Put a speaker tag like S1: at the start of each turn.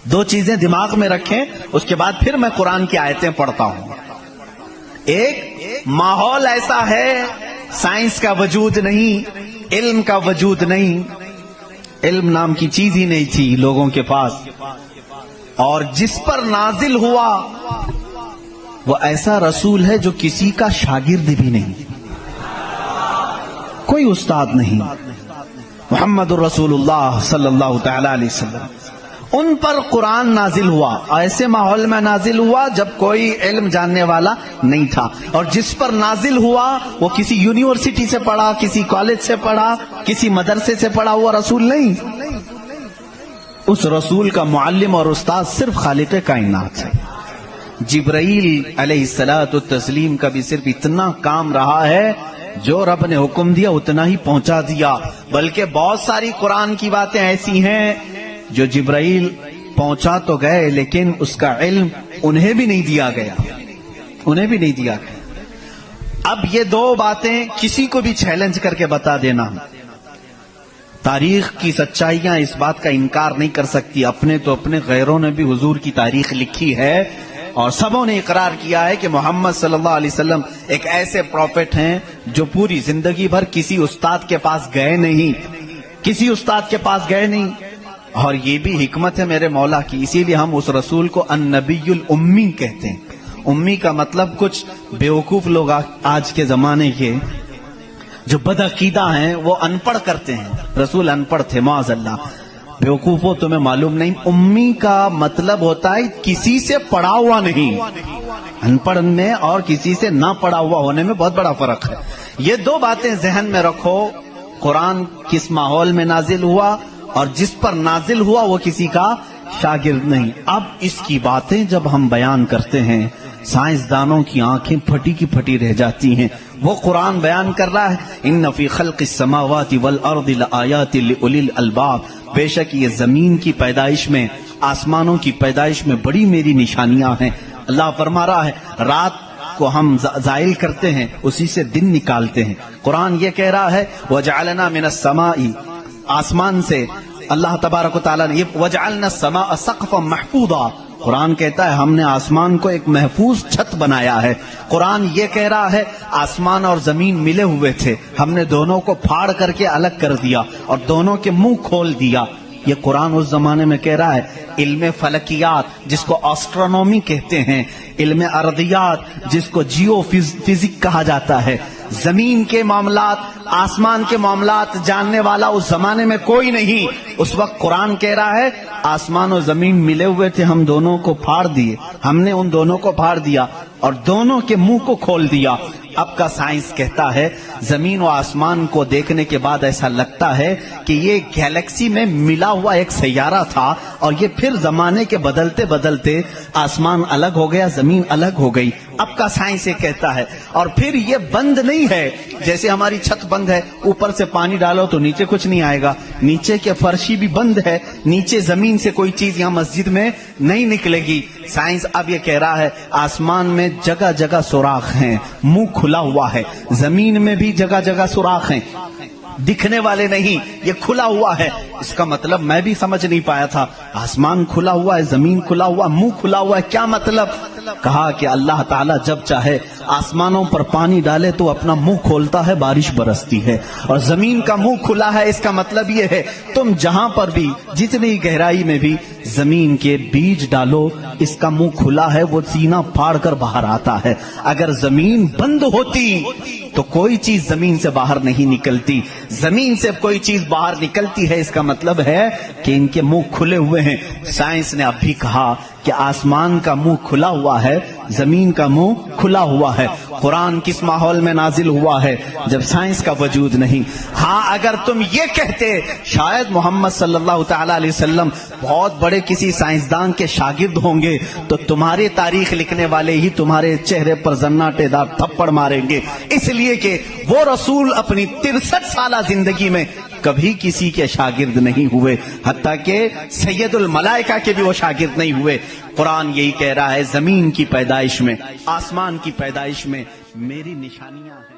S1: دو چیزیں دماغ میں رکھیں، اس کے بعد پھر میں قرآن کی آیتیں پڑھتا ہوں۔ ایک ماحول ایسا ہے، سائنس کا وجود نہیں، علم کا وجود نہیں، علم نام کی چیز ہی نہیں تھی لوگوں کے پاس، اور جس پر نازل ہوا وہ ایسا رسول ہے جو کسی کا شاگرد بھی نہیں، کوئی استاد نہیں، محمد الرسول اللہ صلی اللہ تعالی علیہ وسلم۔ ان پر قرآن نازل ہوا، ایسے ماحول میں نازل ہوا جب کوئی علم جاننے والا نہیں تھا، اور جس پر نازل ہوا وہ کسی یونیورسٹی سے پڑھا، کسی کالج سے پڑھا، کسی مدرسے سے پڑھا ہوا رسول نہیں۔ اس رسول کا معلم اور استاد صرف خالق کائنات ہے۔ جبرائیل علیہ الصلوۃ والتسلیم کا بھی صرف اتنا کام رہا ہے، جو رب نے حکم دیا اتنا ہی پہنچا دیا، بلکہ بہت ساری قرآن کی باتیں ایسی ہیں جو جبرائیل پہنچا تو گئے لیکن اس کا علم انہیں بھی نہیں دیا گیا، انہیں بھی نہیں دیا گیا۔ اب یہ دو باتیں کسی کو بھی چیلنج کر کے بتا دینا، تاریخ کی سچائیاں اس بات کا انکار نہیں کر سکتی، اپنے تو اپنے، غیروں نے بھی حضور کی تاریخ لکھی ہے، اور سبوں نے اقرار کیا ہے کہ محمد صلی اللہ علیہ وسلم ایک ایسے پروفٹ ہیں جو پوری زندگی بھر کسی استاد کے پاس گئے نہیں، کسی استاد کے پاس گئے نہیں۔ اور یہ بھی حکمت ہے میرے مولا کی، اسی لیے ہم اس رسول کو النبی الامی کہتے ہیں۔ امی کا مطلب کچھ بیوقوف لوگ آج کے زمانے کے جو بدعقیدہ ہیں وہ ان پڑھ کرتے ہیں، رسول ان پڑھ تھے، معاذ اللہ۔ بیوقوف ہو تمہیں معلوم نہیں، امی کا مطلب ہوتا ہے کسی سے پڑھا ہوا نہیں۔ ان پڑھ میں اور کسی سے نہ پڑھا ہوا ہونے میں بہت بڑا فرق ہے۔ یہ دو باتیں ذہن میں رکھو، قرآن کس ماحول میں نازل ہوا اور جس پر نازل ہوا وہ کسی کا شاگرد نہیں۔ اب اس کی باتیں جب ہم بیان کرتے ہیں سائنسدانوں کی آنکھیں پھٹی کی پھٹی رہ جاتی ہیں۔ وہ قرآن بیان کر رہا ہے ان فی خلق السماوات والارض لآیات لأولی الالباب، بے شک یہ زمین کی پیدائش میں، آسمانوں کی پیدائش میں بڑی میری نشانیاں ہیں۔ اللہ فرما رہا ہے رات کو ہم زائل کرتے ہیں، اسی سے دن نکالتے ہیں۔ قرآن یہ کہہ رہا ہے وجعلنا من السماء، آسمان سے اللہ تبارک و تعالیٰ نے یہ وجعلنا السماء سقفا محفوظا، قرآن کہتا ہے ہم نے آسمان کو ایک محفوظ چھت بنایا ہے۔ قرآن یہ کہہ رہا ہے آسمان اور زمین ملے ہوئے تھے، ہم نے دونوں کو پھاڑ کر کے الگ کر دیا اور دونوں کے منہ کھول دیا۔ یہ قرآن اس زمانے میں کہہ رہا ہے علم فلکیات جس کو آسٹرونومی کہتے ہیں، علم ارضیات جس کو جیو فزک کہا جاتا ہے، زمین کے معاملات، آسمان کے معاملات جاننے والا اس زمانے میں کوئی نہیں۔ اس وقت قرآن کہہ رہا ہے آسمان اور زمین ملے ہوئے تھے، ہم دونوں کو پھاڑ دیے، ہم نے ان دونوں کو پھاڑ دیا اور دونوں کے منہ کو کھول دیا۔ اب کا سائنس کہتا ہے زمین و آسمان کو دیکھنے کے بعد ایسا لگتا ہے کہ یہ گیلیکسی میں ملا ہوا ایک سیارہ تھا، اور یہ پھر زمانے کے بدلتے بدلتے آسمان الگ ہو گیا، زمین الگ ہو گئی۔ اب کا سائنس یہ کہتا ہے، اور پھر یہ بند نہیں ہے، جیسے ہماری چھت بند ہے، اوپر سے پانی ڈالو تو نیچے کچھ نہیں آئے گا، نیچے کے فرشی بھی بند ہے، نیچے زمین سے کوئی چیز یہاں مسجد میں نہیں نکلے گی۔ سائنس اب یہ کہہ رہا ہے آسمان میں جگہ جگہ سوراخ ہیں، منہ کھلا ہوا ہے، زمین میں بھی جگہ جگہ سوراخ ہیں، دکھنے والے نہیں، یہ کھلا ہوا ہے۔ اس کا مطلب میں بھی سمجھ نہیں پایا تھا، آسمان کھلا ہوا ہے، زمین کھلا ہوا، منہ کھلا ہوا ہے، کیا مطلب؟ کہا کہ اللہ تعالیٰ جب چاہے آسمانوں پر پانی ڈالے تو اپنا منہ کھولتا ہے، بارش برستی ہے، اور زمین کا منہ کھلا ہے، اس کا مطلب یہ ہے تم جہاں پر بھی جتنی گہرائی میں بھی زمین کے بیج ڈالو، اس کا منہ کھلا ہے، وہ سینہ پھاڑ کر باہر آتا ہے۔ اگر زمین بند ہوتی تو کوئی چیز زمین سے باہر نہیں نکلتی، زمین سے کوئی چیز باہر نکلتی ہے، اس کا مطلب ہے کہ ان کے منہ کھلے ہوئے ہیں۔ سائنس نے اب بھی کہا کہ آسمان کا منہ کھلا ہوا ہے، زمین کا منہ کھلا ہوا ہے۔ قرآن کس ماحول میں نازل ہوا ہے؟ جب سائنس کا وجود نہیں۔ ہاں اگر تم یہ کہتے شاید محمد صلی اللہ تعالی علیہ وسلم بہت بڑے کسی سائنسدان کے شاگرد ہوں گے تو تمہاری تاریخ لکھنے والے ہی تمہارے چہرے پر زناٹے دار تھپڑ ماریں گے، اس لیے کہ وہ رسول اپنی 63 سالہ زندگی میں کبھی کسی کے شاگرد نہیں ہوئے، حتیٰ کہ سید الملائکہ کے بھی وہ شاگرد نہیں ہوئے۔ قرآن یہی کہہ رہا ہے زمین کی پیدائش میں، آسمان کی پیدائش میں میری نشانیاں ہیں۔